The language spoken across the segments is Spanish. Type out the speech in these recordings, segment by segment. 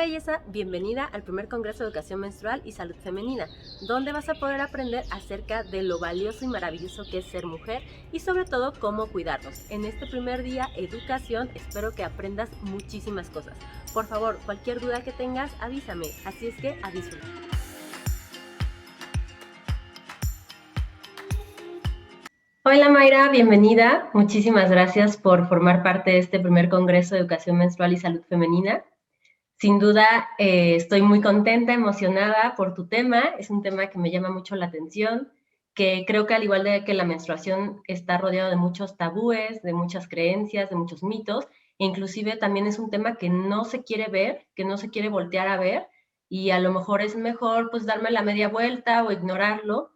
belleza, bienvenida al primer Congreso de Educación Menstrual y Salud Femenina, donde vas a poder aprender acerca de lo valioso y maravilloso que es ser mujer y sobre todo cómo cuidarnos. En este primer día, educación, espero que aprendas muchísimas cosas. Por favor, cualquier duda que tengas, avísame, así es que a disfrutar. Hola Mayra, bienvenida. Muchísimas gracias por formar parte de este primer Congreso de Educación Menstrual y Salud Femenina. Sin duda, estoy muy contenta, emocionada por tu tema. Es un tema que me llama mucho la atención, que creo que al igual de que la menstruación está rodeado de muchos tabúes, de muchas creencias, de muchos mitos, e inclusive también es un tema que no se quiere ver, que no se quiere voltear a ver, y a lo mejor es mejor pues darme la media vuelta o ignorarlo,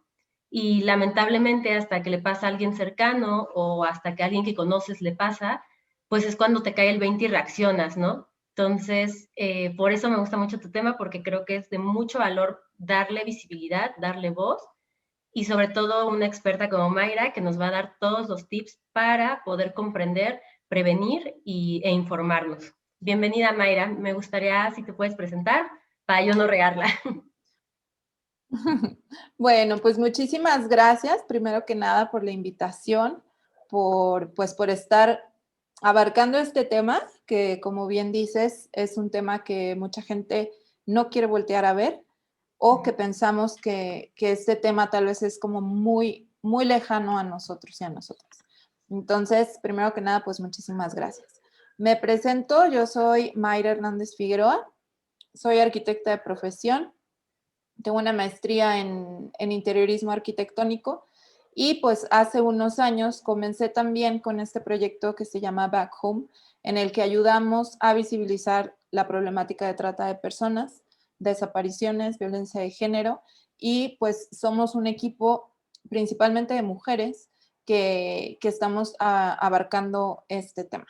y lamentablemente hasta que le pasa a alguien cercano o hasta que a alguien que conoces le pasa, pues es cuando te cae el 20 y reaccionas, ¿no? Entonces, por eso me gusta mucho tu tema, porque creo que es de mucho valor darle visibilidad, darle voz, y sobre todo una experta como Mayra que nos va a dar todos los tips para poder comprender, prevenir e informarnos. Bienvenida Mayra, me gustaría si te puedes presentar para yo no regarla. Bueno, pues muchísimas gracias, primero que nada, por la invitación, por estar abarcando este tema, que como bien dices, es un tema que mucha gente no quiere voltear a ver o que pensamos que este tema tal vez es como muy, muy lejano a nosotros y a nosotras. Entonces, primero que nada, pues muchísimas gracias. Me presento, yo soy Mayra Hernández Figueroa, soy arquitecta de profesión. Tengo una maestría en interiorismo arquitectónico y pues hace unos años comencé también con este proyecto que se llama Back Home, en el que ayudamos a visibilizar la problemática de trata de personas, desapariciones, violencia de género, y pues somos un equipo principalmente de mujeres que estamos abarcando este tema.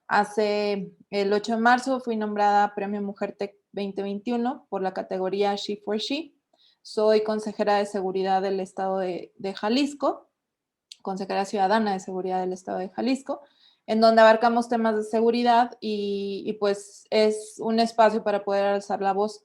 Hace el 8 de marzo fui nombrada Premio Mujer Tech 2021 por la categoría She for She. Soy consejera de seguridad del estado de Jalisco, consejera ciudadana de seguridad del estado de Jalisco, en donde abarcamos temas de seguridad y pues es un espacio para poder alzar la voz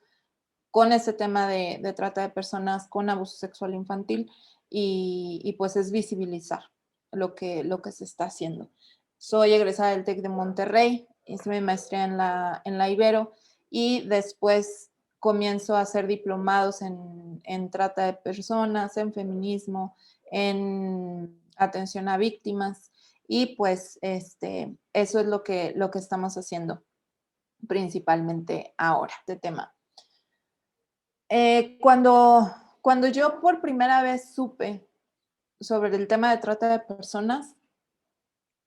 con este tema de trata de personas con abuso sexual infantil y pues es visibilizar lo que se está haciendo. Soy egresada del TEC de Monterrey, hice mi maestría en la Ibero y después comienzo a hacer diplomados en trata de personas, en feminismo, en atención a víctimas y pues eso es lo que estamos haciendo principalmente ahora, de tema. Cuando yo por primera vez supe sobre el tema de trata de personas,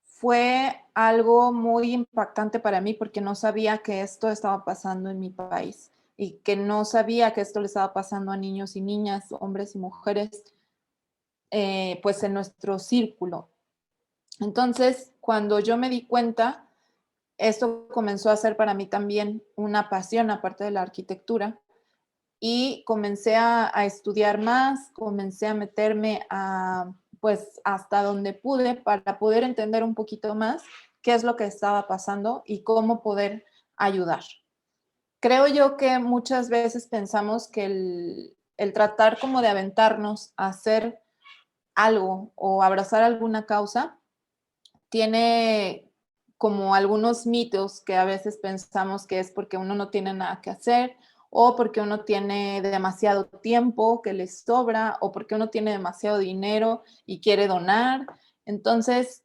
fue algo muy impactante para mí porque no sabía que esto estaba pasando en mi país y que no sabía que esto le estaba pasando a niños y niñas, hombres y mujeres, pues en nuestro círculo. Entonces, cuando yo me di cuenta, esto comenzó a ser para mí también una pasión, aparte de la arquitectura, y comencé a estudiar más, comencé a meterme a, pues, hasta donde pude para poder entender un poquito más qué es lo que estaba pasando y cómo poder ayudar. Creo yo que muchas veces pensamos que el tratar como de aventarnos a hacer algo o abrazar alguna causa tiene como algunos mitos que a veces pensamos que es porque uno no tiene nada que hacer o porque uno tiene demasiado tiempo que le sobra o porque uno tiene demasiado dinero y quiere donar. Entonces,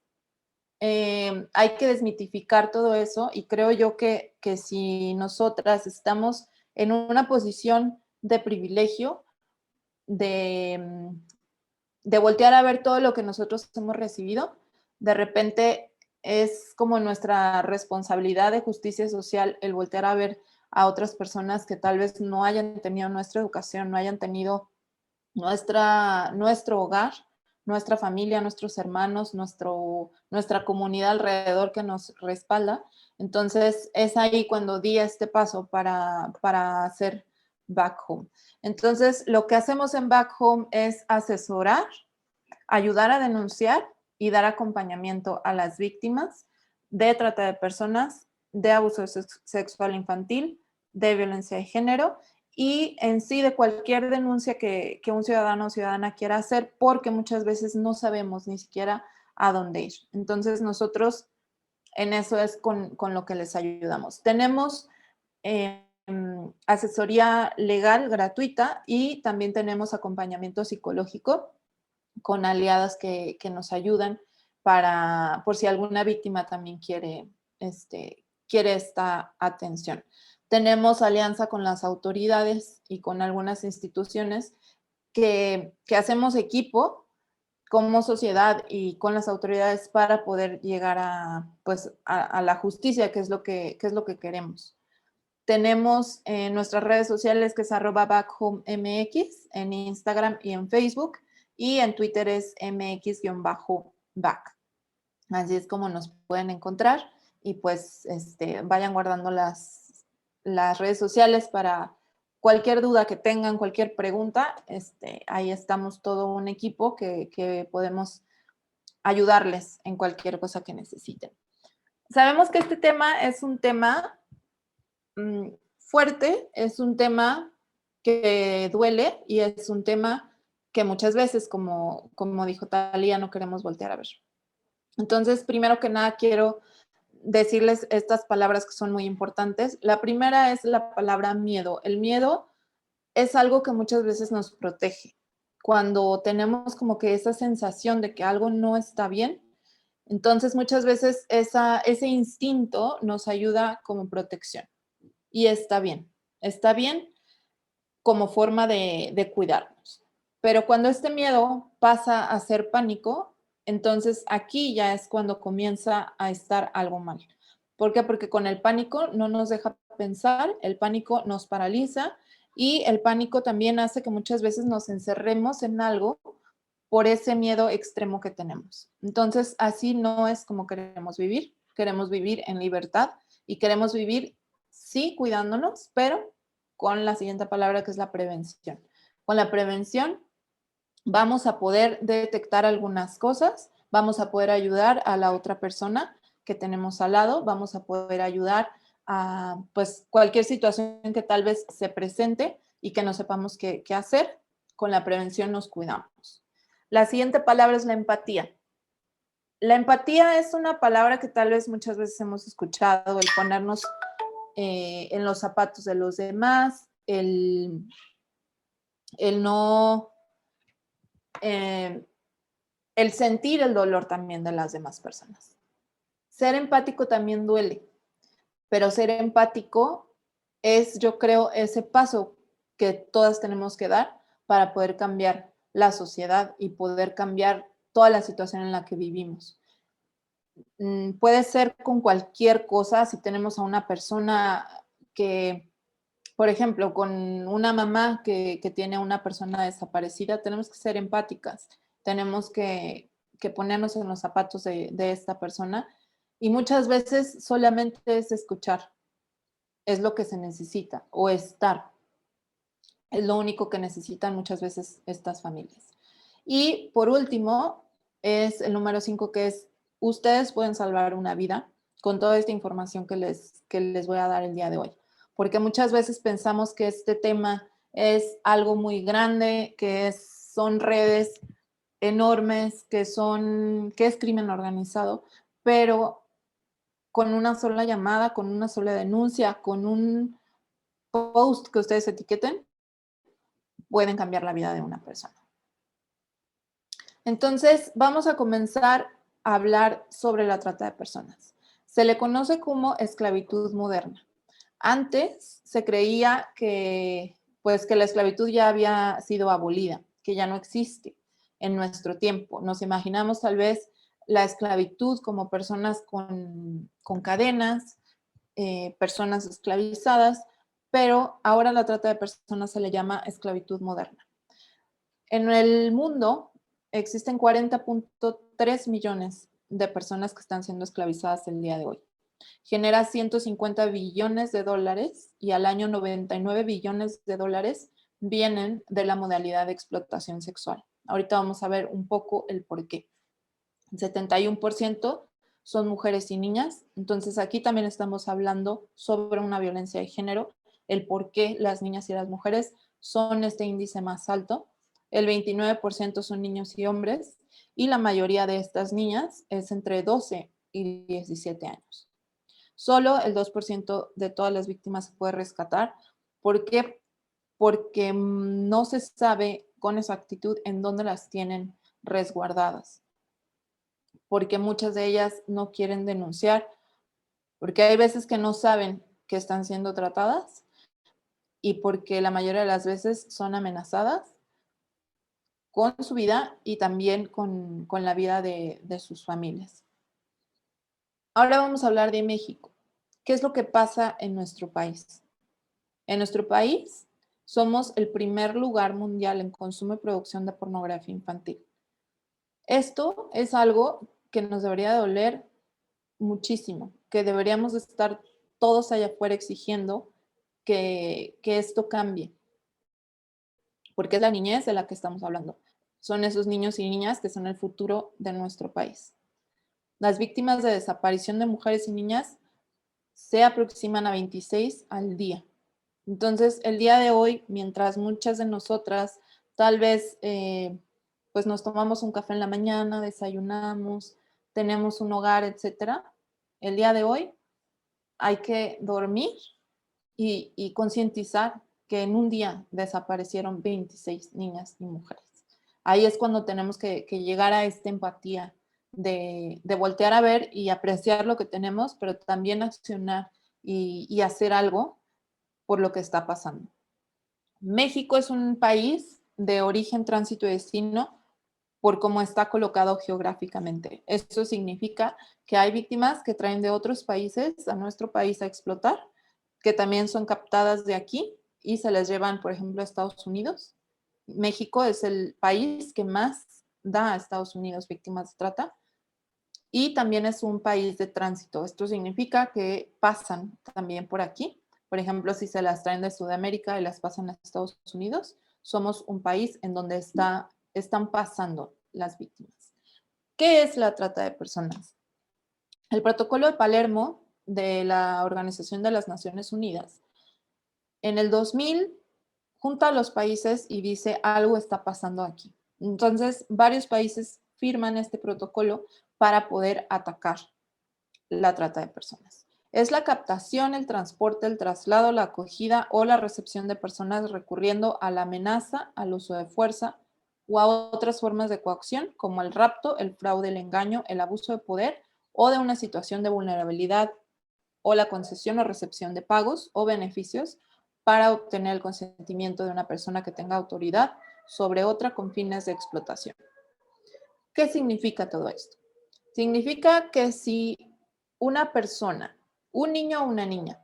hay que desmitificar todo eso y creo yo que si nosotras estamos en una posición de privilegio, de, de voltear a ver todo lo que nosotros hemos recibido, de repente es como nuestra responsabilidad de justicia social el voltear a ver a otras personas que tal vez no hayan tenido nuestra educación, no hayan tenido nuestro hogar, nuestra familia, nuestros hermanos, nuestra comunidad alrededor que nos respalda. Entonces es ahí cuando di este paso para hacer Back Home. Entonces lo que hacemos en Back Home es asesorar, ayudar a denunciar y dar acompañamiento a las víctimas de trata de personas, de abuso sexual infantil, de violencia de género y en sí de cualquier denuncia que un ciudadano o ciudadana quiera hacer, porque muchas veces no sabemos ni siquiera a dónde ir. Entonces nosotros en eso es con lo que les ayudamos. Tenemos asesoría legal gratuita y también tenemos acompañamiento psicológico con aliadas que nos ayudan por si alguna víctima también quiere esta atención. Tenemos alianza con las autoridades y con algunas instituciones que hacemos equipo como sociedad y con las autoridades para poder llegar a la justicia, que es lo que queremos. Tenemos nuestras redes sociales, que es @backhomemx en Instagram y en Facebook, y en Twitter es mx-back. Así es como nos pueden encontrar y pues vayan guardando las redes sociales para cualquier duda que tengan, cualquier pregunta, ahí estamos todo un equipo que podemos ayudarles en cualquier cosa que necesiten. Sabemos que este tema es un tema fuerte, es un tema que duele y es un tema que muchas veces, como dijo Talía, no queremos voltear a ver. Entonces, primero que nada, quiero decirles estas palabras que son muy importantes. La primera es la palabra miedo. El miedo es algo que muchas veces nos protege. Cuando tenemos como que esa sensación de que algo no está bien, entonces muchas veces ese instinto nos ayuda como protección. Y está bien como forma de cuidarnos. Pero cuando este miedo pasa a ser pánico, entonces aquí ya es cuando comienza a estar algo mal. ¿Por qué? Porque con el pánico no nos deja pensar, el pánico nos paraliza y el pánico también hace que muchas veces nos encerremos en algo por ese miedo extremo que tenemos. Entonces, así no es como queremos vivir en libertad y queremos vivir, sí, cuidándonos, pero con la siguiente palabra que es la prevención. Con la prevención vamos a poder detectar algunas cosas, vamos a poder ayudar a la otra persona que tenemos al lado, vamos a poder ayudar a pues cualquier situación que tal vez se presente y que no sepamos qué hacer. Con la prevención nos cuidamos. La siguiente palabra es la empatía. La empatía es una palabra que tal vez muchas veces hemos escuchado, el ponernos en los zapatos de los demás, el no, el sentir el dolor también de las demás personas. Ser empático también duele, pero ser empático es, yo creo, ese paso que todas tenemos que dar para poder cambiar la sociedad y poder cambiar toda la situación en la que vivimos. Puede ser con cualquier cosa, si tenemos a una persona que, por ejemplo, con una mamá que tiene a una persona desaparecida, tenemos que ser empáticas, tenemos que ponernos en los zapatos de esta persona y muchas veces solamente es escuchar, es lo que se necesita, o estar, es lo único que necesitan muchas veces estas familias. Y por último, es el número 5, que es ustedes pueden salvar una vida con toda esta información que les voy a dar el día de hoy. Porque muchas veces pensamos que este tema es algo muy grande, son redes enormes, que es crimen organizado, pero con una sola llamada, con una sola denuncia, con un post que ustedes etiqueten, pueden cambiar la vida de una persona. Entonces, vamos a comenzar a hablar sobre la trata de personas. Se le conoce como esclavitud moderna. Antes se creía que la esclavitud ya había sido abolida, que ya no existe en nuestro tiempo. Nos imaginamos tal vez la esclavitud como personas con cadenas, personas esclavizadas, pero ahora la trata de personas se le llama esclavitud moderna. En el mundo existen 40.3 millones de personas que están siendo esclavizadas el día de hoy. Genera 150 billones de dólares y al año 99 billones de dólares vienen de la modalidad de explotación sexual. Ahorita vamos a ver un poco el por qué. El 71% son mujeres y niñas, entonces aquí también estamos hablando sobre una violencia de género el por qué las niñas y las mujeres son este índice más alto. El 29% son niños y hombres y la mayoría de estas niñas es entre 12 y 17 años. Solo el 2% de todas las víctimas se puede rescatar. ¿Por qué? Porque no se sabe con exactitud en dónde las tienen resguardadas. Porque muchas de ellas no quieren denunciar, porque hay veces que no saben que están siendo tratadas y porque la mayoría de las veces son amenazadas con su vida y también con la vida de sus familias. Ahora vamos a hablar de México. ¿Qué es lo que pasa en nuestro país? En nuestro país somos el primer lugar mundial en consumo y producción de pornografía infantil. Esto es algo que nos debería doler muchísimo, que deberíamos estar todos allá afuera exigiendo que esto cambie, porque es la niñez de la que estamos hablando. Son esos niños y niñas que son el futuro de nuestro país. Las víctimas de desaparición de mujeres y niñas se aproximan a 26 al día. Entonces, el día de hoy, mientras muchas de nosotras tal vez pues nos tomamos un café en la mañana, desayunamos, tenemos un hogar, etcétera, el día de hoy hay que dormir y concientizar que en un día desaparecieron 26 niñas y mujeres. Ahí es cuando tenemos que llegar a esta empatía de voltear a ver y apreciar lo que tenemos, pero también accionar y hacer algo por lo que está pasando. México es un país de origen, tránsito y destino por cómo está colocado geográficamente. Eso significa que hay víctimas que traen de otros países a nuestro país a explotar, que también son captadas de aquí y se les llevan, por ejemplo, a Estados Unidos. México es el país que más da a Estados Unidos víctimas de trata y también es un país de tránsito. Esto significa que pasan también por aquí. Por ejemplo, si se las traen de Sudamérica y las pasan a Estados Unidos, somos un país en donde están pasando las víctimas. ¿Qué es la trata de personas? El Protocolo de Palermo de la Organización de las Naciones Unidas en el 2000 junta a los países y dice algo está pasando aquí. Entonces, varios países firman este protocolo para poder atacar la trata de personas. Es la captación, el transporte, el traslado, la acogida o la recepción de personas recurriendo a la amenaza, al uso de fuerza o a otras formas de coacción, como el rapto, el fraude, el engaño, el abuso de poder o de una situación de vulnerabilidad o la concesión o recepción de pagos o beneficios para obtener el consentimiento de una persona que tenga autoridad sobre otra con fines de explotación. ¿Qué significa todo esto? Significa que si una persona, un niño o una niña,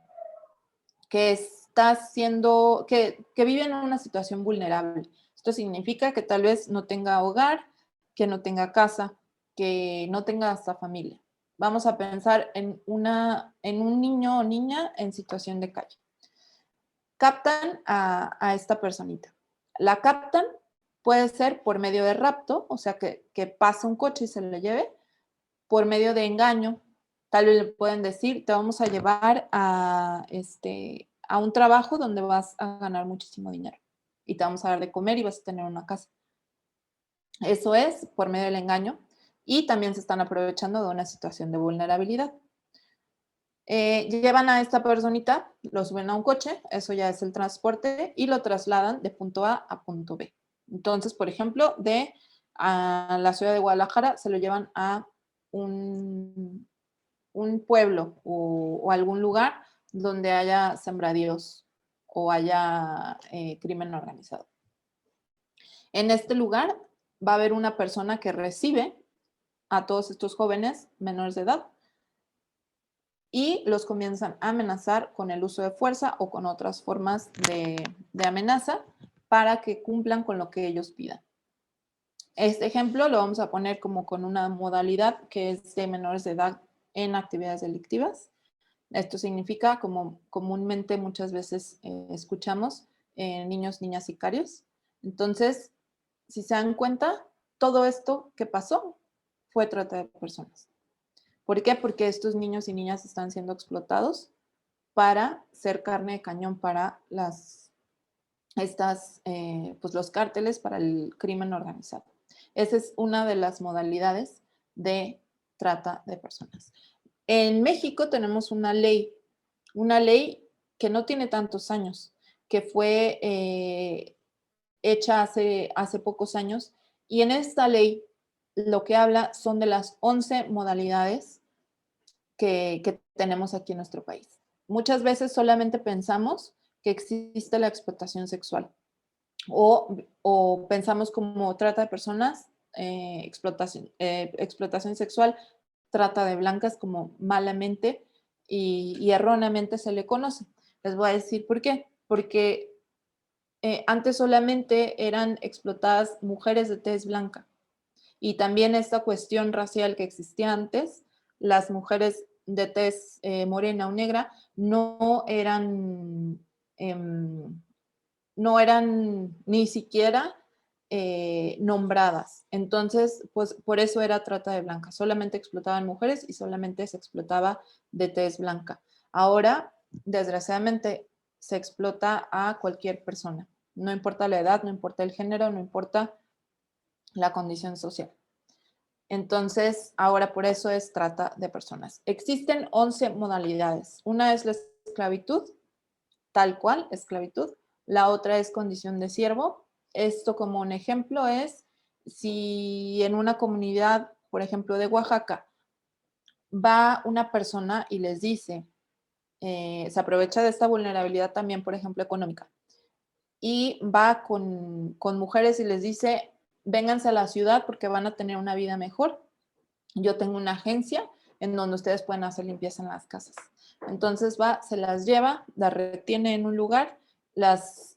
que está siendo, que vive en una situación vulnerable, esto significa que tal vez no tenga hogar, que no tenga casa, que no tenga hasta familia. Vamos a pensar en un niño o niña en situación de calle. Captan a esta personita. La captan, puede ser por medio de rapto, o sea, que pasa un coche y se lo lleve, por medio de engaño. Tal vez le pueden decir, te vamos a llevar a un trabajo donde vas a ganar muchísimo dinero y te vamos a dar de comer y vas a tener una casa. Eso es por medio del engaño y también se están aprovechando de una situación de vulnerabilidad. Llevan a esta personita, lo suben a un coche, eso ya es el transporte, y lo trasladan de punto A punto B. Entonces, por ejemplo, a la ciudad de Guadalajara se lo llevan a un pueblo o algún lugar donde haya sembradíos o haya crimen organizado. En este lugar va a haber una persona que recibe a todos estos jóvenes menores de edad y los comienzan a amenazar con el uso de fuerza o con otras formas de amenaza para que cumplan con lo que ellos pidan. Este ejemplo lo vamos a poner como con una modalidad que es de menores de edad en actividades delictivas. Esto significa, como comúnmente muchas veces escuchamos, niños, niñas sicarios. Entonces, si se dan cuenta, todo esto que pasó fue trata de personas. ¿Por qué? Porque estos niños y niñas están siendo explotados para ser carne de cañón para pues los cárteles, para el crimen organizado. Esa es una de las modalidades de trata de personas. En México tenemos una ley que no tiene tantos años, que fue hecha hace pocos años, y en esta ley lo que habla son de las 11 modalidades que tenemos aquí en nuestro país. Muchas veces solamente pensamos que existe la explotación sexual o pensamos como trata de personas, explotación sexual, trata de blancas como malamente y erróneamente se le conoce. Les voy a decir por qué. Porque antes solamente eran explotadas mujeres de tez blanca. Y también esta cuestión racial que existía antes, las mujeres de tez morena o negra em, no eran ni siquiera nombradas. Entonces, pues por eso era trata de blancas. Solamente explotaban mujeres y solamente se explotaba de tez blanca. Ahora, desgraciadamente, se explota a cualquier persona. No importa la edad, no importa el género, no importa la condición social. Entonces, ahora por eso es trata de personas. Existen 11 modalidades. Una es la esclavitud, tal cual, esclavitud. La otra es condición de siervo. Esto como un ejemplo es si en una comunidad, por ejemplo, de Oaxaca, va una persona y les dice, se aprovecha de esta vulnerabilidad también, por ejemplo, económica, y va con mujeres y les dice, vénganse a la ciudad porque van a tener una vida mejor. Yo tengo una agencia en donde ustedes pueden hacer limpieza en las casas. Entonces va, se las lleva, las retiene en un lugar, las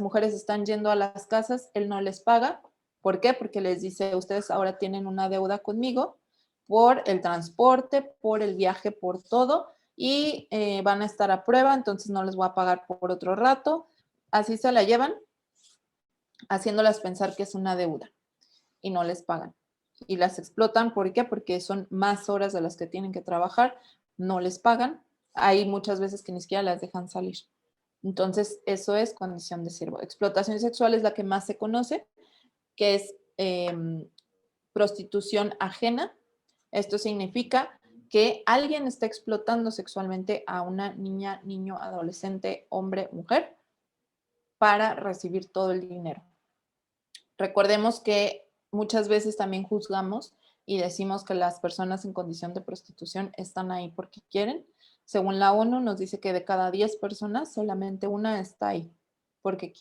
mujeres están yendo a las casas, él no les paga. ¿Por qué? Porque les dice, ustedes ahora tienen una deuda conmigo por el transporte, por el viaje, por todo, y van a estar a prueba, entonces no les voy a pagar por otro rato. Así se la llevan, haciéndolas pensar que es una deuda y no les pagan. Y las explotan, ¿por qué? Porque son más horas de las que tienen que trabajar, no les pagan. Hay muchas veces que ni siquiera las dejan salir. Entonces, eso es condición de siervo. Explotación sexual es la que más se conoce, que es prostitución ajena. Esto significa que alguien está explotando sexualmente a una niña, niño, adolescente, hombre, mujer, para recibir todo el dinero. Recordemos que muchas veces también juzgamos y decimos que las personas en condición de prostitución están ahí porque quieren. Según la ONU nos dice que de cada 10 personas solamente una está ahí porque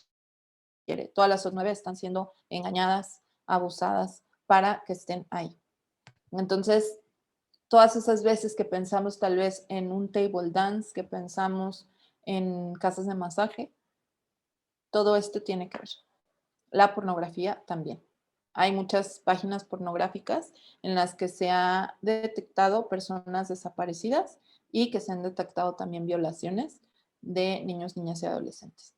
quiere. Todas las 9 están siendo engañadas, abusadas para que estén ahí. Entonces, todas esas veces que pensamos tal vez en un table dance, que pensamos en casas de masaje, todo esto tiene que ver. La pornografía también. Hay muchas páginas pornográficas en las que se ha detectado personas desaparecidas y que se han detectado también violaciones de niños, niñas y adolescentes.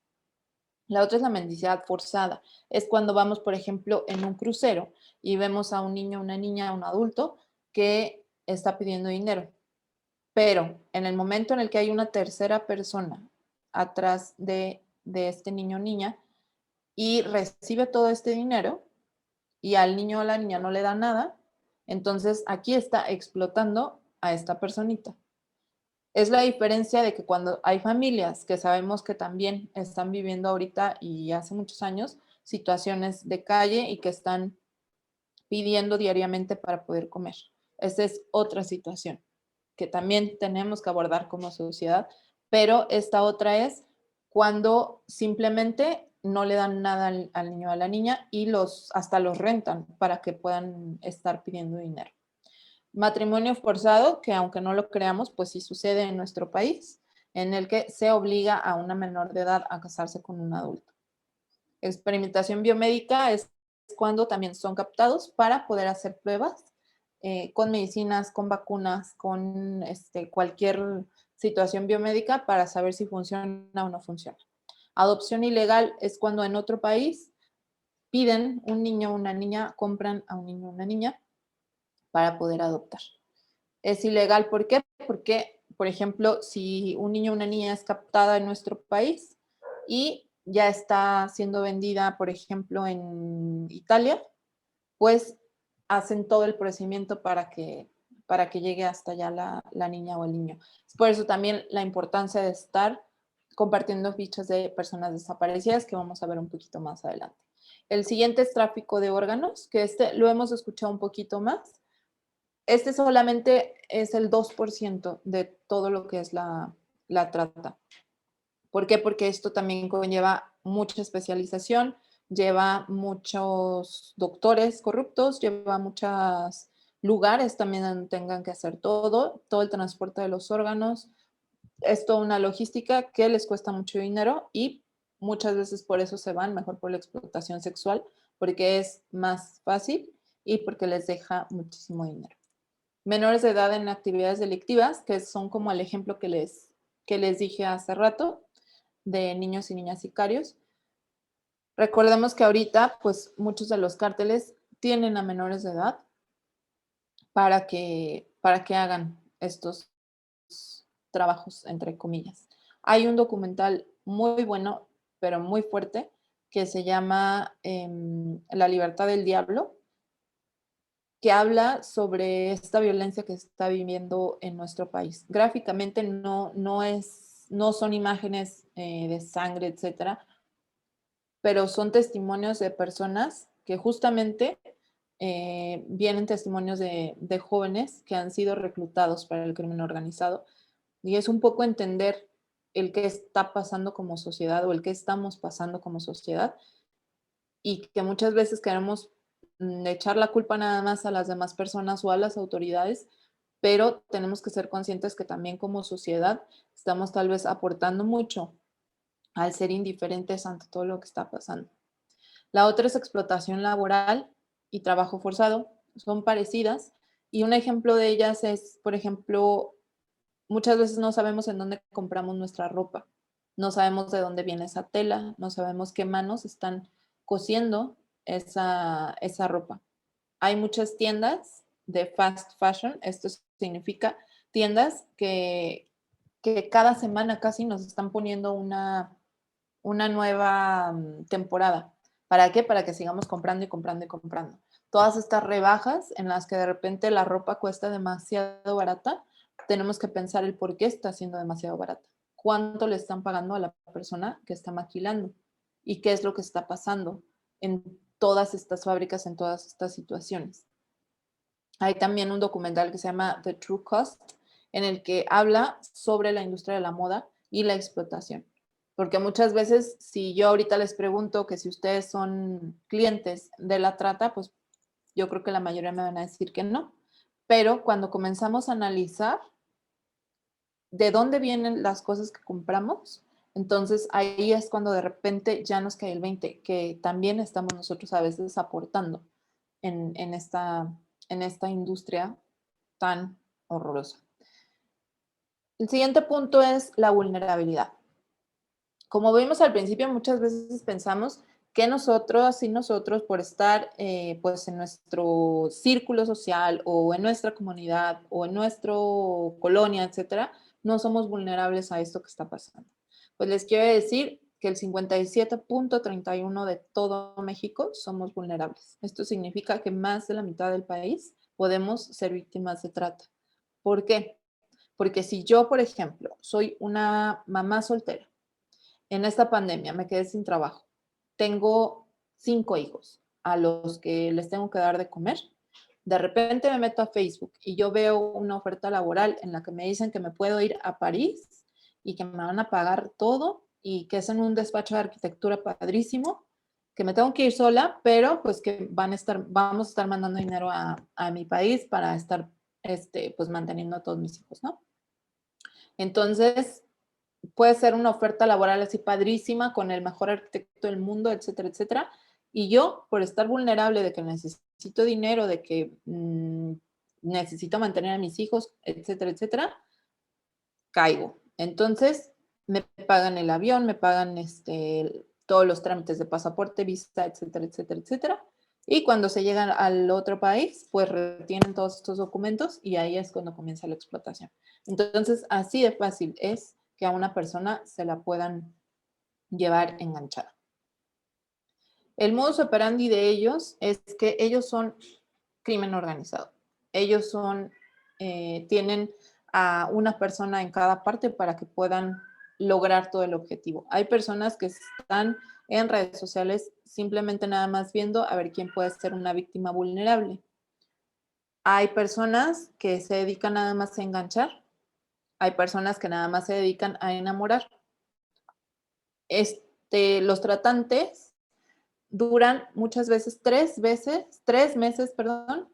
La otra es la mendicidad forzada. Es cuando vamos, por ejemplo, en un crucero y vemos a un niño, una niña, un adulto que está pidiendo dinero. Pero en el momento en el que hay una tercera persona atrás de este niño o niña, y recibe todo este dinero y al niño o a la niña no le da nada, entonces aquí está explotando a esta personita. Es la diferencia de que cuando hay familias que sabemos que también están viviendo ahorita y hace muchos años situaciones de calle y que están pidiendo diariamente para poder comer. Esa es otra situación que también tenemos que abordar como sociedad, pero esta otra es cuando simplemente no le dan nada al niño o a la niña y hasta los rentan para que puedan estar pidiendo dinero. Matrimonio forzado, que aunque no lo creamos, pues sí sucede en nuestro país, en el que se obliga a una menor de edad a casarse con un adulto. Experimentación biomédica es cuando también son captados para poder hacer pruebas con medicinas, con vacunas, con cualquier situación biomédica para saber si funciona o no funciona. Adopción ilegal es cuando en otro país piden un niño o una niña, compran a un niño o una niña para poder adoptar. Es ilegal, ¿por qué? Porque por ejemplo, si un niño o una niña es captada en nuestro país y ya está siendo vendida, por ejemplo, en Italia, pues hacen todo el procedimiento para que llegue hasta allá la niña o el niño. Por eso también la importancia de estar compartiendo fichas de personas desaparecidas, que vamos a ver un poquito más adelante. El siguiente es tráfico de órganos, que este lo hemos escuchado un poquito más. Este solamente es el 2% de todo lo que es la trata. ¿Por qué? Porque esto también conlleva mucha especialización, lleva muchos doctores corruptos, lleva muchos lugares también donde tengan que hacer todo el transporte de los órganos. Es toda una logística que les cuesta mucho dinero y muchas veces por eso se van, mejor por la explotación sexual, porque es más fácil y porque les deja muchísimo dinero. Menores de edad en actividades delictivas, que son como el ejemplo que les dije hace rato, de niños y niñas sicarios. Recordemos que ahorita, pues muchos de los cárteles tienen a menores de edad para que hagan estos trabajos, entre comillas. Hay un documental muy bueno, pero muy fuerte, que se llama La libertad del diablo, que habla sobre esta violencia que se está viviendo en nuestro país. Gráficamente no son imágenes de sangre, etcétera, pero son testimonios de personas que justamente vienen testimonios de jóvenes que han sido reclutados para el crimen organizado y es un poco entender el que está pasando como sociedad o el que estamos pasando como sociedad y que muchas veces queremos echar la culpa nada más a las demás personas o a las autoridades, pero tenemos que ser conscientes que también como sociedad estamos tal vez aportando mucho al ser indiferentes ante todo lo que está pasando. La otra es explotación laboral y trabajo forzado. Son parecidas y un ejemplo de ellas es, por ejemplo, muchas veces no sabemos en dónde compramos nuestra ropa, no sabemos de dónde viene esa tela, no sabemos qué manos están cosiendo esa ropa. Hay muchas tiendas de fast fashion, esto significa tiendas que cada semana casi nos están poniendo una nueva temporada. ¿Para qué? Para que sigamos comprando y comprando y comprando. Todas estas rebajas en las que de repente la ropa cuesta demasiado barata, tenemos que pensar el por qué está siendo demasiado barata. ¿Cuánto le están pagando a la persona que está maquilando? ¿Y qué es lo que está pasando en todas estas fábricas, en todas estas situaciones? Hay también un documental que se llama The True Cost, en el que habla sobre la industria de la moda y la explotación. Porque muchas veces, si yo ahorita les pregunto que si ustedes son clientes de la trata, pues yo creo que la mayoría me van a decir que no. Pero cuando comenzamos a analizar de dónde vienen las cosas que compramos, entonces ahí es cuando de repente ya nos cae el 20, que también estamos nosotros a veces aportando en esta industria tan horrorosa. El siguiente punto es la vulnerabilidad. Como vimos al principio, muchas veces pensamos que nosotros y nosotros por estar pues en nuestro círculo social o en nuestra comunidad o en nuestra colonia, etcétera, no somos vulnerables a esto que está pasando. Pues les quiero decir que el 57.31% de todo México somos vulnerables. Esto significa que más de la mitad del país podemos ser víctimas de trata. ¿Por qué? Porque si yo, por ejemplo, soy una mamá soltera, en esta pandemia me quedé sin trabajo, tengo 5 hijos a los que les tengo que dar de comer, de repente me meto a Facebook y yo veo una oferta laboral en la que me dicen que me puedo ir a París y que me van a pagar todo y que es en un despacho de arquitectura padrísimo, que me tengo que ir sola, pero pues que vamos a estar mandando dinero a mi país para estar pues manteniendo a todos mis hijos, ¿no? Entonces, puede ser una oferta laboral así padrísima con el mejor arquitecto del mundo, etcétera, etcétera. Y yo, por estar vulnerable de que necesito dinero, de que necesito mantener a mis hijos, etcétera, etcétera, caigo. Entonces, me pagan el avión, me pagan todos los trámites de pasaporte, visa, etcétera, etcétera, etcétera. Y cuando se llegan al otro país, pues retienen todos estos documentos y ahí es cuando comienza la explotación. Entonces, así de fácil es que a una persona se la puedan llevar enganchada. El modus operandi de ellos es que ellos son crimen organizado. Ellos tienen a una persona en cada parte para que puedan lograr todo el objetivo. Hay personas que están en redes sociales simplemente nada más viendo a ver quién puede ser una víctima vulnerable. Hay personas que se dedican nada más a enganchar. Hay personas que nada más se dedican a enamorar. Los tratantes duran muchas veces 3 meses, perdón,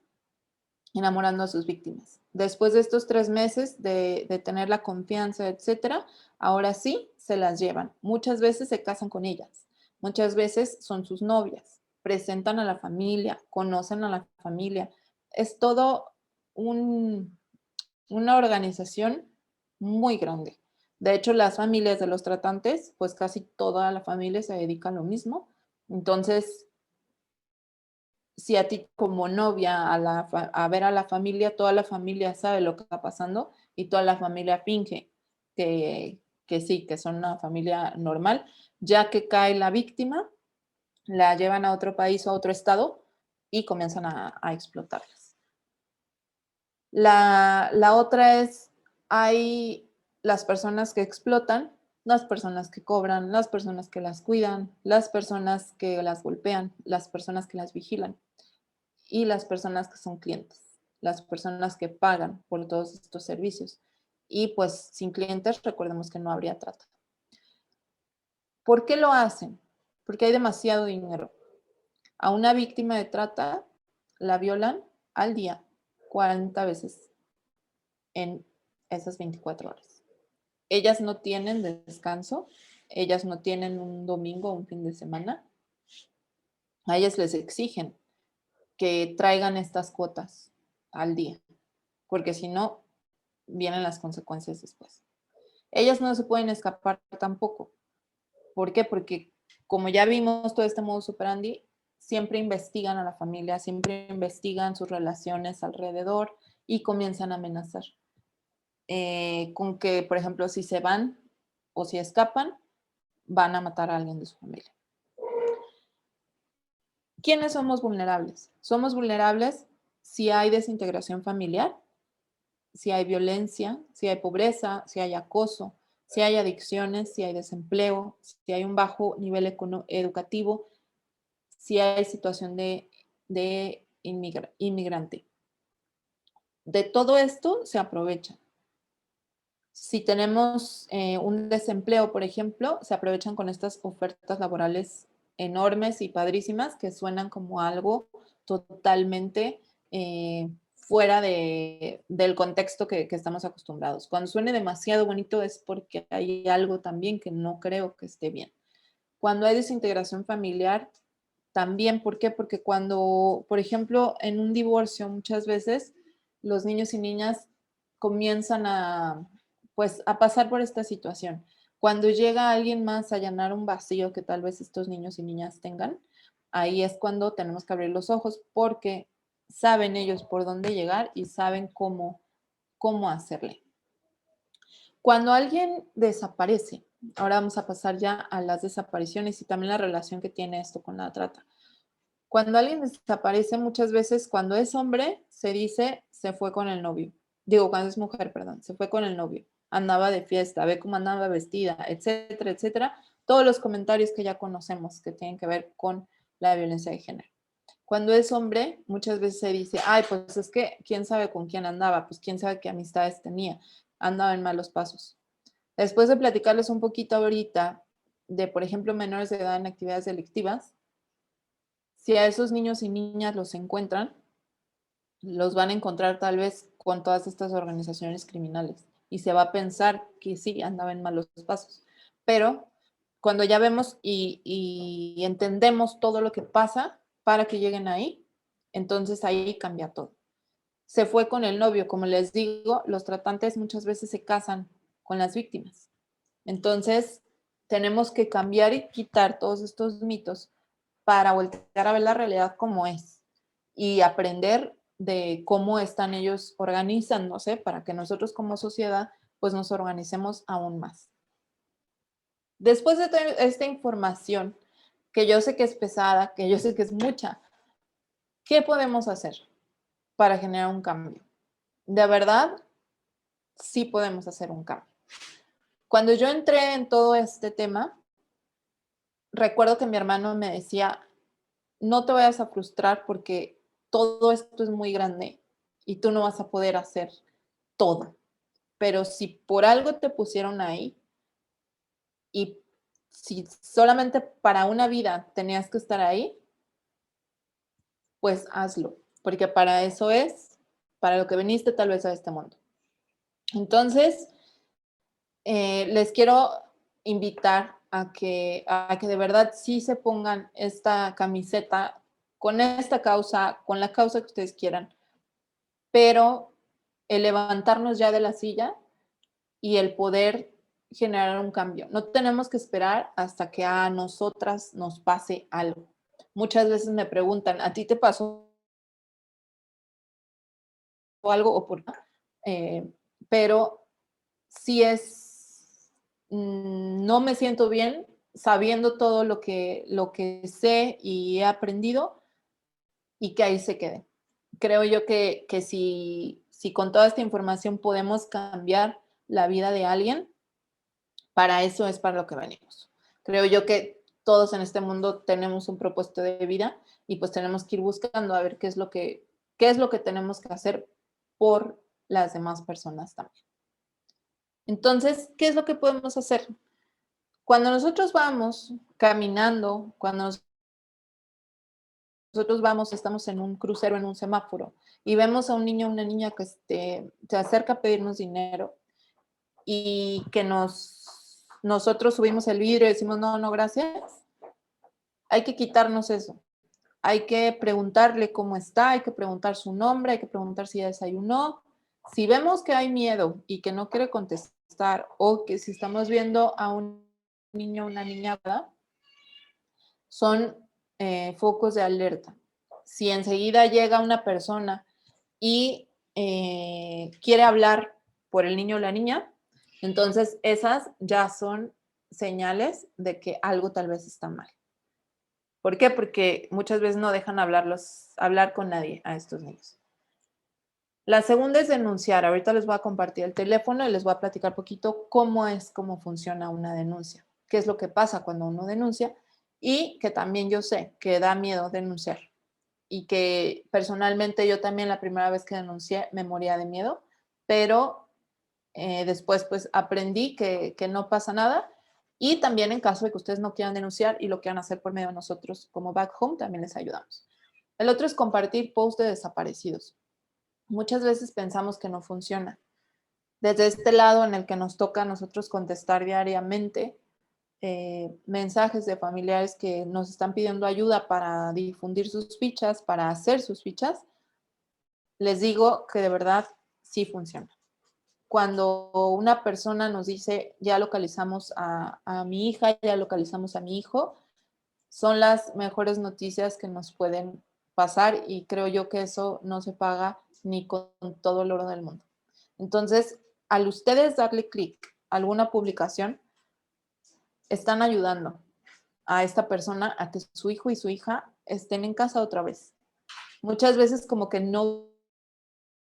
enamorando a sus víctimas. Después de estos 3 meses de tener la confianza, etcétera, ahora sí se las llevan. Muchas veces se casan con ellas, muchas veces son sus novias, presentan a la familia, conocen a la familia. Es todo una organización muy grande. De hecho, las familias de los tratantes, pues casi toda la familia se dedica a lo mismo. Entonces, si a ti como novia a ver a la familia, toda la familia sabe lo que está pasando y toda la familia finge que sí, que son una familia normal, ya que cae la víctima, la llevan a otro país o a otro estado y comienzan a explotarlas. La otra es, hay las personas que explotan, las personas que cobran, las personas que las cuidan, las personas que las golpean, las personas que las vigilan y las personas que son clientes, las personas que pagan por todos estos servicios. Y pues sin clientes, recordemos que no habría trata. ¿Por qué lo hacen? Porque hay demasiado dinero. A una víctima de trata la violan al día 40 veces en esas 24 horas. Ellas no tienen descanso, ellas no tienen un domingo o un fin de semana. A ellas les exigen que traigan estas cuotas al día, porque si no, vienen las consecuencias después. Ellas no se pueden escapar tampoco. ¿Por qué? Porque como ya vimos todo este modus operandi, siempre investigan a la familia, siempre investigan sus relaciones alrededor y comienzan a amenazar. Con que, por ejemplo, si se van o si escapan, van a matar a alguien de su familia. ¿Quiénes somos vulnerables? Somos vulnerables si hay desintegración familiar, si hay violencia, si hay pobreza, si hay acoso, si hay adicciones, si hay desempleo, si hay un bajo nivel educativo, si hay situación de inmigrante. De todo esto se aprovecha. Si tenemos un desempleo, por ejemplo, se aprovechan con estas ofertas laborales enormes y padrísimas que suenan como algo totalmente fuera del contexto que estamos acostumbrados. Cuando suene demasiado bonito es porque hay algo también que no creo que esté bien. Cuando hay desintegración familiar, también, ¿por qué? Porque cuando, por ejemplo, en un divorcio muchas veces los niños y niñas comienzan pues, a pasar por esta situación. Cuando llega alguien más a llenar un vacío que tal vez estos niños y niñas tengan, ahí es cuando tenemos que abrir los ojos porque saben ellos por dónde llegar y saben cómo hacerle. Cuando alguien desaparece, ahora vamos a pasar ya a las desapariciones y también la relación que tiene esto con la trata. Cuando alguien desaparece, muchas veces cuando es hombre, se dice se fue con el novio. Digo, cuando es mujer, perdón, se fue con el novio. Andaba de fiesta, ve cómo andaba vestida, etcétera, etcétera. Todos los comentarios que ya conocemos que tienen que ver con la violencia de género. Cuando es hombre, muchas veces se dice, ay, pues es que quién sabe con quién andaba, pues quién sabe qué amistades tenía, andaba en malos pasos. Después de platicarles un poquito ahorita de, por ejemplo, menores de edad en actividades delictivas, si a esos niños y niñas los encuentran, los van a encontrar tal vez con todas estas organizaciones criminales y se va a pensar que sí, andaba en malos pasos. Pero cuando ya vemos y entendemos todo lo que pasa para que lleguen ahí, entonces ahí cambia todo. Se fue con el novio, como les digo, los tratantes muchas veces se casan con las víctimas. Entonces, tenemos que cambiar y quitar todos estos mitos para voltear a ver la realidad como es y aprender de cómo están ellos organizándose para que nosotros como sociedad pues nos organicemos aún más. Después de tener esta información, que yo sé que es pesada, que yo sé que es mucha, ¿qué podemos hacer para generar un cambio? De verdad, sí podemos hacer un cambio. Cuando yo entré en todo este tema, recuerdo que mi hermano me decía, no te vayas a frustrar porque todo esto es muy grande y tú no vas a poder hacer todo. Pero si por algo te pusieron ahí y si solamente para una vida tenías que estar ahí, pues hazlo, porque para eso es, para lo que viniste tal vez a este mundo. Entonces, les quiero invitar a que de verdad sí se pongan esta camiseta con esta causa, con la causa que ustedes quieran, pero el levantarnos ya de la silla y el poder generar un cambio. No tenemos que esperar hasta que a nosotras nos pase algo. Muchas veces me preguntan, ¿a ti te pasó algo o por qué? Pero sí es, no me siento bien sabiendo todo lo que sé y he aprendido y que ahí se quede. Creo yo que si con toda esta información podemos cambiar la vida de alguien, para eso es para lo que venimos. Creo yo que todos en este mundo tenemos un propósito de vida y pues tenemos que ir buscando a ver qué es lo que tenemos que hacer por las demás personas también. Entonces, ¿qué es lo que podemos hacer? Cuando nosotros vamos caminando, cuando nosotros vamos, estamos en un crucero, en un semáforo, y vemos a un niño o una niña que se acerca a pedirnos dinero y que nosotros subimos el vidrio y decimos, no, no, gracias, hay que quitarnos eso. Hay que preguntarle cómo está, hay que preguntar su nombre, hay que preguntar si ya desayunó. Si vemos que hay miedo y que no quiere contestar o que si estamos viendo a un niño o una niña, ¿verdad? Son focos de alerta. Si enseguida llega una persona y quiere hablar por el niño o la niña, entonces esas ya son señales de que algo tal vez está mal. ¿Por qué? Porque muchas veces no dejan hablar con nadie a estos niños. La segunda es denunciar. Ahorita les voy a compartir el teléfono y les voy a platicar poquito cómo funciona una denuncia, qué es lo que pasa cuando uno denuncia y que también yo sé que da miedo denunciar y que personalmente yo también la primera vez que denuncié me moría de miedo, pero después pues aprendí que no pasa nada y también en caso de que ustedes no quieran denunciar y lo quieran hacer por medio de nosotros como Back Home, también les ayudamos. El otro es compartir posts de desaparecidos. Muchas veces pensamos que no funciona. Desde este lado en el que nos toca a nosotros contestar diariamente mensajes de familiares que nos están pidiendo ayuda para difundir sus fichas, para hacer sus fichas, les digo que de verdad sí funciona. Cuando una persona nos dice, ya localizamos a mi hija, ya localizamos a mi hijo, son las mejores noticias que nos pueden pasar y creo yo que eso no se paga ni con todo el oro del mundo. Entonces, al ustedes darle clic a alguna publicación, están ayudando a esta persona a que su hijo y su hija estén en casa otra vez. Muchas veces como que no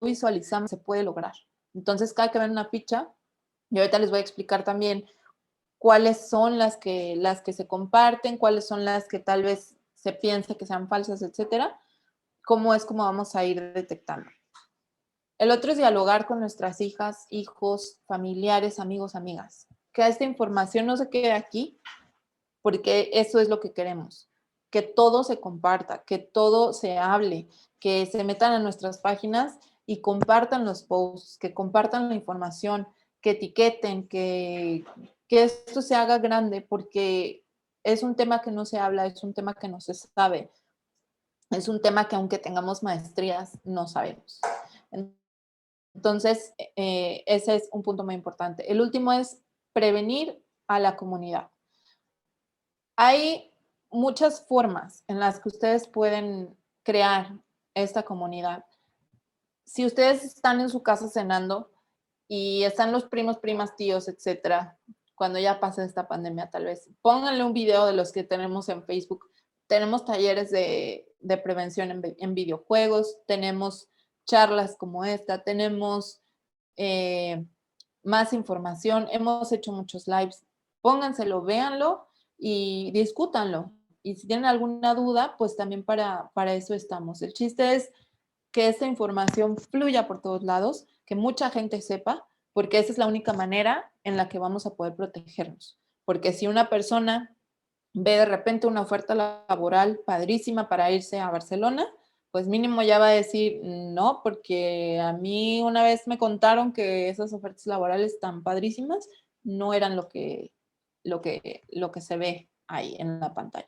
visualizamos se puede lograr. Entonces, cada que ven una ficha, y ahorita les voy a explicar también cuáles son las que se comparten, cuáles son las que tal vez se piensa que sean falsas, etcétera, cómo es como vamos a ir detectando. El otro es dialogar con nuestras hijas, hijos, familiares, amigos, amigas. Que esta información no se quede aquí, porque eso es lo que queremos, que todo se comparta, que todo se hable, que se metan a nuestras páginas y compartan los posts, que compartan la información, que etiqueten, que esto se haga grande, porque es un tema que no se habla, es un tema que no se sabe, es un tema que aunque tengamos maestrías, no sabemos. Entonces, ese es un punto muy importante. El último es prevenir a la comunidad. Hay muchas formas en las que ustedes pueden crear esta comunidad. Si ustedes están en su casa cenando y están los primos, primas, tíos, etcétera, cuando ya pase esta pandemia tal vez, pónganle un video de los que tenemos en Facebook. Tenemos talleres de prevención en videojuegos, tenemos charlas como esta, tenemos más información, hemos hecho muchos lives. Pónganselo, véanlo y discútanlo. Y si tienen alguna duda, pues también para eso estamos. El chiste es que esta información fluya por todos lados, que mucha gente sepa, porque esa es la única manera en la que vamos a poder protegernos. Porque si una persona ve de repente una oferta laboral padrísima para irse a Barcelona, pues mínimo ya va a decir, no, porque a mí una vez me contaron que esas ofertas laborales tan padrísimas no eran lo que se ve ahí en la pantalla.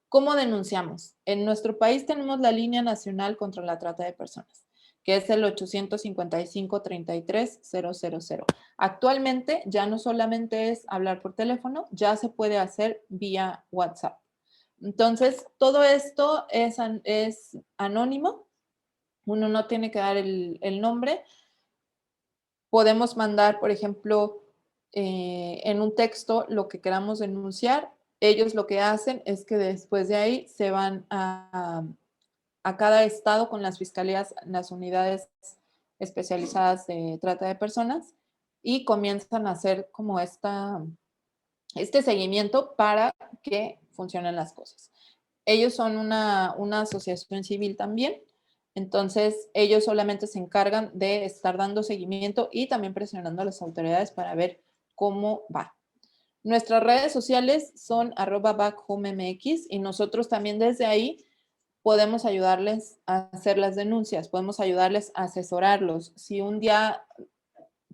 ¿Cómo denunciamos? En nuestro país tenemos la Línea Nacional contra la Trata de Personas, que es el 855-33-000. Actualmente ya no solamente es hablar por teléfono, ya se puede hacer vía WhatsApp. Entonces, todo esto es anónimo. Uno no tiene que dar el nombre. Podemos mandar, por ejemplo, en un texto lo que queramos denunciar. Ellos lo que hacen es que después de ahí se van a cada estado con las fiscalías, las unidades especializadas de trata de personas y comienzan a hacer como este seguimiento para que funcionen las cosas. Ellos son una asociación civil también, entonces ellos solamente se encargan de estar dando seguimiento y también presionando a las autoridades para ver cómo va. Nuestras redes sociales son @backhomemx y nosotros también desde ahí podemos ayudarles a hacer las denuncias, podemos ayudarles a asesorarlos. Si un día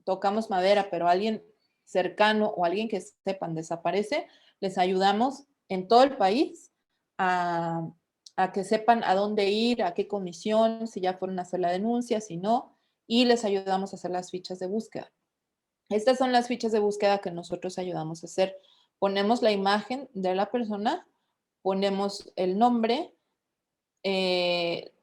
tocamos madera, pero alguien cercano o alguien que sepan desaparece, les ayudamos en todo el país a, que sepan a dónde ir, a qué comisión, si ya fueron a hacer la denuncia, si no, y les ayudamos a hacer las fichas de búsqueda. Estas son las fichas de búsqueda que nosotros ayudamos a hacer. Ponemos la imagen de la persona, ponemos el nombre,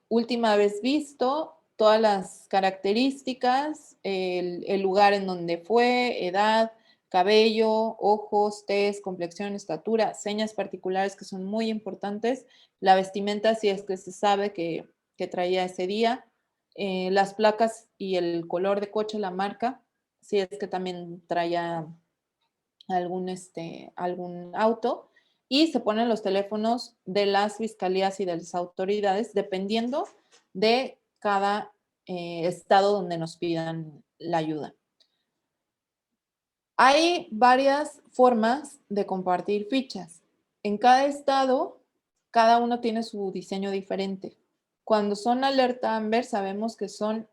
última vez visto, todas las características, el lugar en donde fue, edad, cabello, ojos, tez, complexión, estatura, señas particulares que son muy importantes, la vestimenta si es que se sabe que traía ese día, las placas y el color de coche, la marca, si es que también traía algún auto, y se ponen los teléfonos de las fiscalías y de las autoridades dependiendo de cada estado donde nos pidan la ayuda. Hay varias formas de compartir fichas. En cada estado, cada uno tiene su diseño diferente. Cuando son alerta Amber, sabemos que son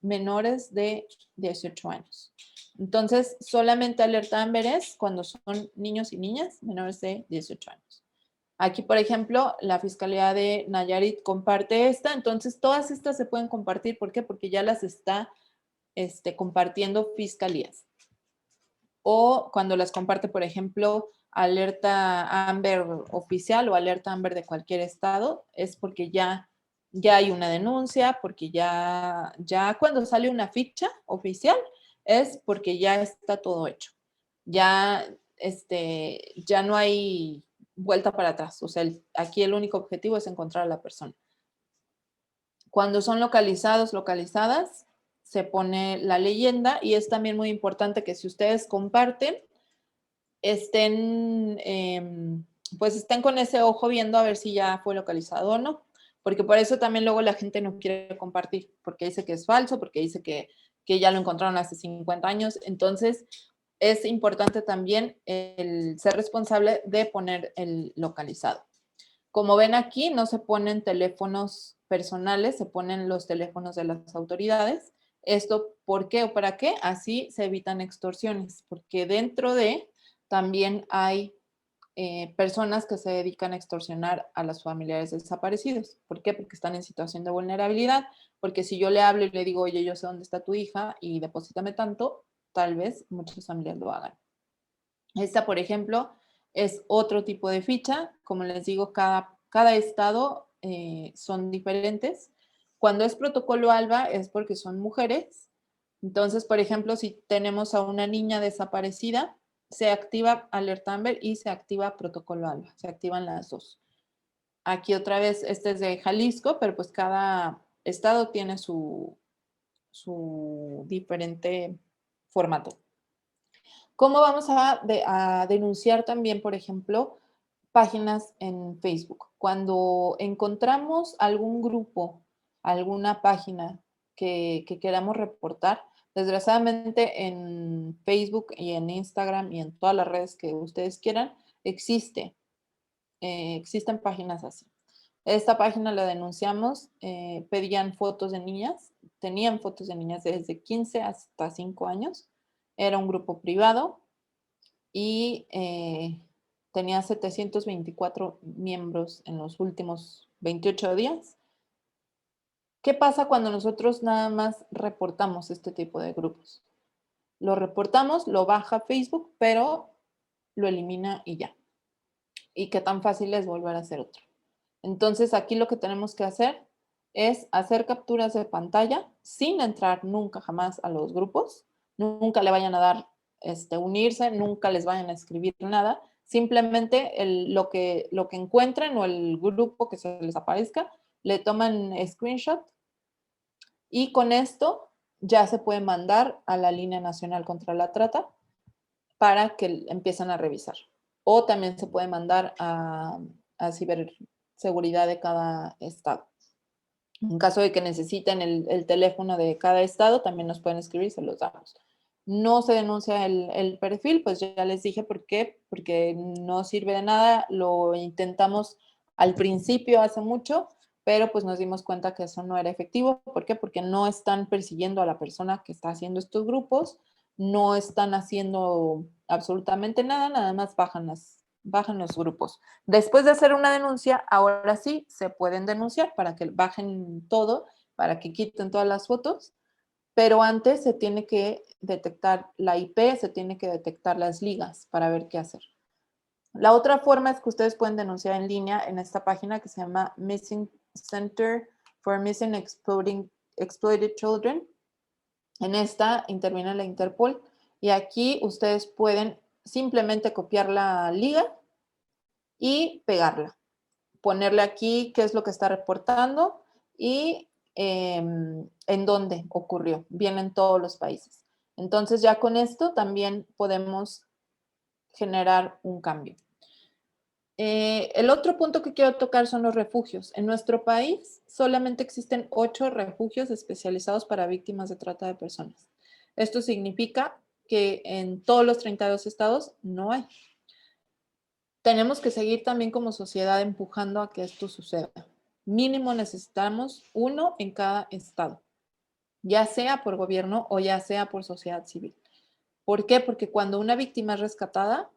menores de 18 años. Entonces, solamente alerta Amber es cuando son niños y niñas menores de 18 años. Aquí, por ejemplo, la Fiscalía de Nayarit comparte esta, entonces todas estas se pueden compartir. ¿Por qué? Porque ya las está compartiendo fiscalías. O cuando las comparte, por ejemplo, alerta Amber oficial o alerta Amber de cualquier estado, es porque ya hay una denuncia, porque ya cuando sale una ficha oficial es porque ya está todo hecho. Ya, ya no hay vuelta para atrás. O sea, aquí el único objetivo es encontrar a la persona. Cuando son localizados, localizadas, se pone la leyenda y es también muy importante que si ustedes comparten, estén con ese ojo viendo a ver si ya fue localizado o no, porque por eso también luego la gente no quiere compartir, porque dice que es falso, porque dice que ya lo encontraron hace 50 años. Entonces, es importante también el ser responsable de poner el localizado. Como ven aquí, no se ponen teléfonos personales, se ponen los teléfonos de las autoridades. ¿Esto por qué o para qué? Así se evitan extorsiones, porque dentro de también hay personas que se dedican a extorsionar a los familiares desaparecidos. ¿Por qué? Porque están en situación de vulnerabilidad, porque si yo le hablo y le digo, oye, yo sé dónde está tu hija y deposítame tanto, tal vez muchos familiares lo hagan. Esta, por ejemplo, es otro tipo de ficha. Como les digo, cada estado son diferentes. Cuando es protocolo ALBA es porque son mujeres. Entonces, por ejemplo, si tenemos a una niña desaparecida, se activa alerta AMBER y se activa protocolo ALBA. Se activan las dos. Aquí otra vez, este es de Jalisco, pero pues cada estado tiene su diferente formato. ¿Cómo vamos a denunciar también, por ejemplo, páginas en Facebook? Cuando encontramos algún grupo, alguna página que queramos reportar, desgraciadamente en Facebook y en Instagram y en todas las redes que ustedes quieran, existen páginas así. Esta página la denunciamos, pedían fotos de niñas, tenían fotos de niñas desde 15 hasta 5 años. Era un grupo privado y tenía 724 miembros en los últimos 28 días. ¿Qué pasa cuando nosotros nada más reportamos este tipo de grupos? Lo reportamos, lo baja Facebook, pero lo elimina y ya. ¿Y qué tan fácil es volver a hacer otro? Entonces, aquí lo que tenemos que hacer es hacer capturas de pantalla sin entrar nunca jamás a los grupos. Nunca le vayan a dar unirse, nunca les vayan a escribir nada. Simplemente lo que encuentren o el grupo que se les aparezca, le toman screenshot y con esto ya se puede mandar a la Línea Nacional contra la Trata para que empiecen a revisar. O también se puede mandar a ciberseguridad de cada estado. En caso de que necesiten el teléfono de cada estado, también nos pueden escribir y se los damos. No se denuncia el perfil, pues ya les dije por qué, porque no sirve de nada. Lo intentamos al principio hace mucho, pero pues nos dimos cuenta que eso no era efectivo. ¿Por qué? Porque no están persiguiendo a la persona que está haciendo estos grupos, no están haciendo absolutamente nada, nada más bajan los grupos. Después de hacer una denuncia, ahora sí se pueden denunciar para que bajen todo, para que quiten todas las fotos, pero antes se tiene que detectar la IP, se tiene que detectar las ligas para ver qué hacer. La otra forma es que ustedes pueden denunciar en línea en esta página que se llama Missing Center for Missing Exploited Children. En esta interviene la Interpol y aquí ustedes pueden simplemente copiar la liga y pegarla. Ponerle aquí qué es lo que está reportando y en dónde ocurrió. Vienen todos los países. Entonces ya con esto también podemos generar un cambio. El otro punto que quiero tocar son los refugios. En nuestro país solamente existen 8 refugios especializados para víctimas de trata de personas. Esto significa que en todos los 32 estados no hay. Tenemos que seguir también como sociedad empujando a que esto suceda. Mínimo necesitamos 1 en cada estado, ya sea por gobierno o ya sea por sociedad civil. ¿Por qué? Porque cuando una víctima es rescatada,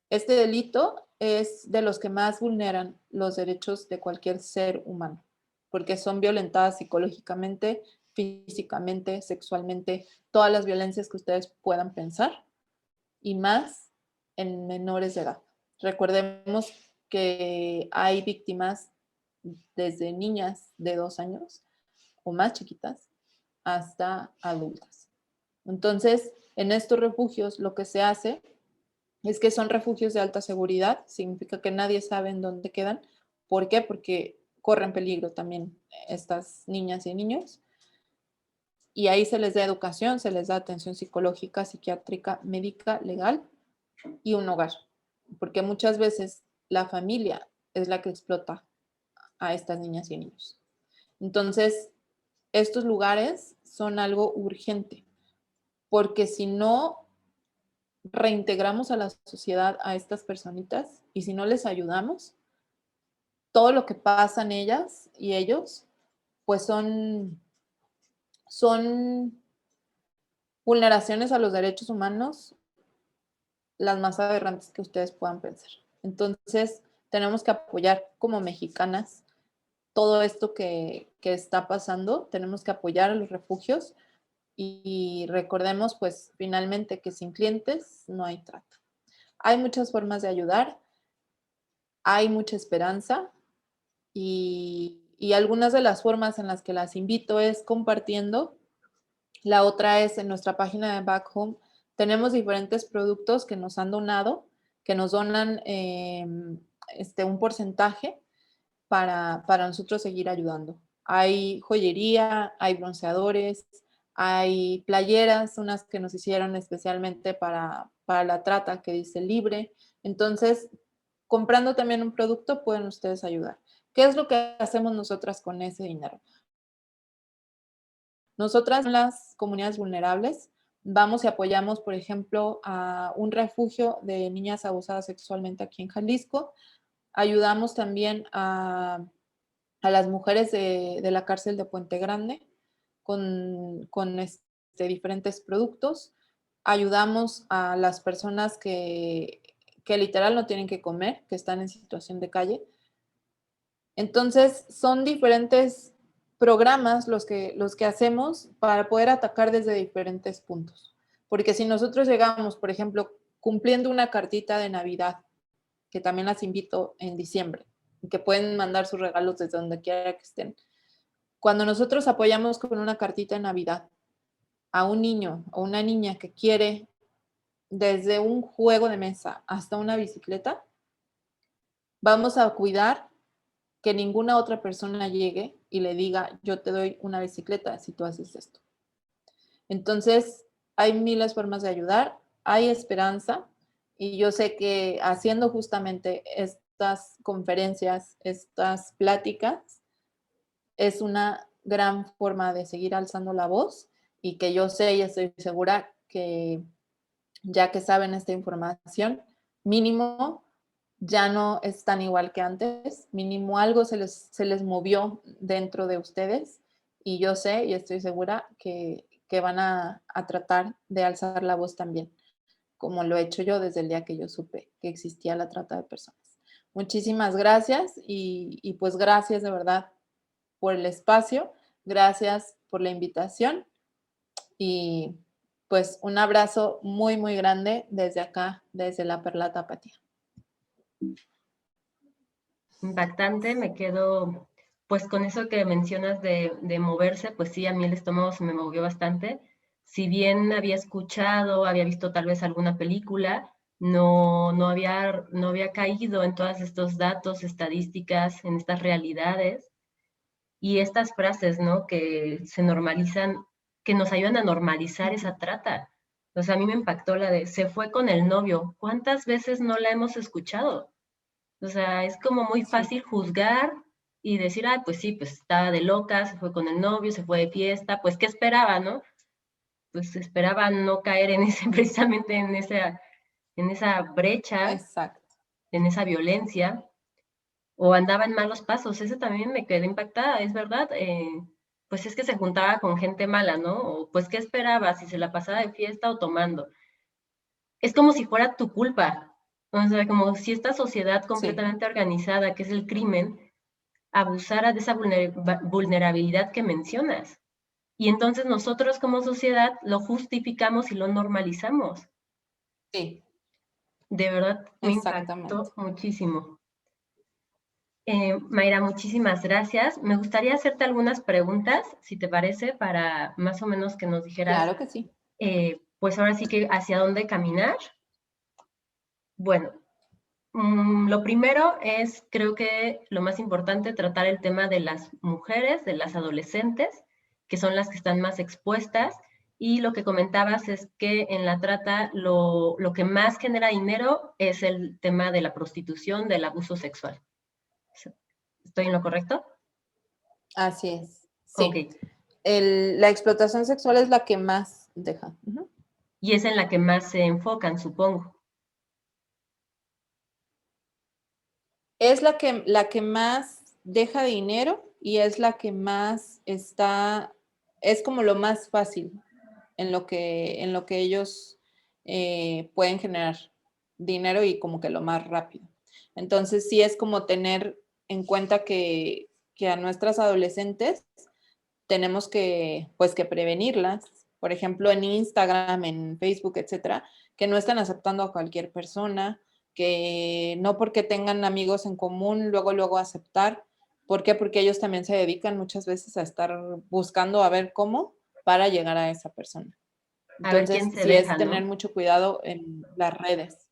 este delito es de los que más vulneran los derechos de cualquier ser humano, porque son violentadas psicológicamente, físicamente, sexualmente, todas las violencias que ustedes puedan pensar y más en menores de edad. Recordemos que hay víctimas desde niñas de 2 años o más chiquitas hasta adultas. Entonces, en estos refugios lo que se hace es que son refugios de alta seguridad, significa que nadie sabe en dónde quedan. ¿Por qué? Porque corren peligro también estas niñas y niños. Y ahí se les da educación, se les da atención psicológica, psiquiátrica, médica, legal y un hogar. Porque muchas veces la familia es la que explota a estas niñas y niños. Entonces, estos lugares son algo urgente, porque si no reintegramos a la sociedad a estas personitas y si no les ayudamos, todo lo que pasa en ellas y ellos, pues son vulneraciones a los derechos humanos las más aberrantes que ustedes puedan pensar. Entonces, tenemos que apoyar como mexicanas todo esto que está pasando. Tenemos que apoyar a los refugios y recordemos, pues, finalmente que sin clientes no hay trata. Hay muchas formas de ayudar, hay mucha esperanza y algunas de las formas en las que las invito es compartiendo. La otra es en nuestra página de Back Home. Tenemos diferentes productos que nos han donado, que nos donan un porcentaje para nosotros seguir ayudando. Hay joyería, hay bronceadores, hay playeras, unas que nos hicieron especialmente para la trata que dice libre. Entonces, comprando también un producto pueden ustedes ayudar. ¿Qué es lo que hacemos nosotras con ese dinero? Nosotras en las comunidades vulnerables vamos y apoyamos, por ejemplo, a un refugio de niñas abusadas sexualmente aquí en Jalisco. Ayudamos también a las mujeres de la cárcel de Puente Grande con diferentes productos. Ayudamos a las personas que literal no tienen que comer, que están en situación de calle. Entonces, son diferentes programas los que hacemos para poder atacar desde diferentes puntos. Porque si nosotros llegamos, por ejemplo, cumpliendo una cartita de Navidad, que también las invito en diciembre, que pueden mandar sus regalos desde donde quiera que estén. Cuando nosotros apoyamos con una cartita de Navidad a un niño o una niña que quiere desde un juego de mesa hasta una bicicleta, vamos a cuidar que ninguna otra persona llegue y le diga, yo te doy una bicicleta si tú haces esto. Entonces, hay miles de formas de ayudar, hay esperanza, y yo sé que haciendo justamente estas conferencias, estas pláticas, es una gran forma de seguir alzando la voz y que yo sé y estoy segura que ya que saben esta información, mínimo ya no es tan igual que antes, mínimo algo se les movió dentro de ustedes y yo sé y estoy segura que van a tratar de alzar la voz también, como lo he hecho yo desde el día que yo supe que existía la trata de personas. Muchísimas gracias y pues gracias de verdad por el espacio, gracias por la invitación y pues un abrazo muy, muy grande desde acá, desde la Perla Tapatía. Impactante, me quedo pues con eso que mencionas de moverse, pues sí, a mí el estómago se me movió bastante. Si bien había escuchado, había visto tal vez alguna película, no había caído en todos estos datos, estadísticas, en estas realidades y estas frases, ¿no? Que se normalizan, que nos ayudan a normalizar esa trata. O sea, a mí me impactó la de se fue con el novio. ¿Cuántas veces no la hemos escuchado? O sea, es como muy fácil juzgar y decir, ah, pues sí, pues estaba de loca, se fue con el novio, se fue de fiesta, pues ¿qué esperaba, no? Pues esperaba no caer en ese, precisamente en esa brecha, Exacto. en esa violencia, o andaba en malos pasos. Eso también me quedé impactada, es verdad. Pues es que se juntaba con gente mala, ¿no? O pues ¿qué esperaba? Si se la pasaba de fiesta o tomando. Es como si fuera tu culpa. O sea, como si esta sociedad Sí, completamente organizada, que es el crimen, abusara de esa vulnerabilidad que mencionas. Y entonces nosotros como sociedad lo justificamos y lo normalizamos. sí, De verdad me exactamente. impactó muchísimo. Mayra, muchísimas gracias. Me gustaría hacerte algunas preguntas, si te parece, para más o menos que nos dijeras, Claro que sí. pues ahora sí que hacia dónde caminar. Bueno, lo primero es, creo que lo más importante, tratar el tema de las mujeres, de las adolescentes, que son las que están más expuestas. Y lo que comentabas es que en la trata lo que más genera dinero es el tema de la prostitución, del abuso sexual. ¿Estoy en lo correcto? Así es. Ok. Sí. La explotación sexual es la que más deja. Ujú. Y es en la que más se enfocan, supongo. Es la que más deja dinero y es la que más está, es como lo más fácil en lo que ellos pueden generar dinero y como que lo más rápido. Entonces sí es como tener en cuenta que a nuestras adolescentes tenemos que, pues, que prevenirlas por ejemplo, en Instagram, en Facebook, etcétera, que no están aceptando a cualquier persona, que no porque tengan amigos en común, luego aceptar. ¿Por qué? Porque ellos también se dedican muchas veces a estar buscando a ver cómo para llegar a esa persona. A ver Entonces, quién se sí es deja, tener ¿no? mucho cuidado en las redes.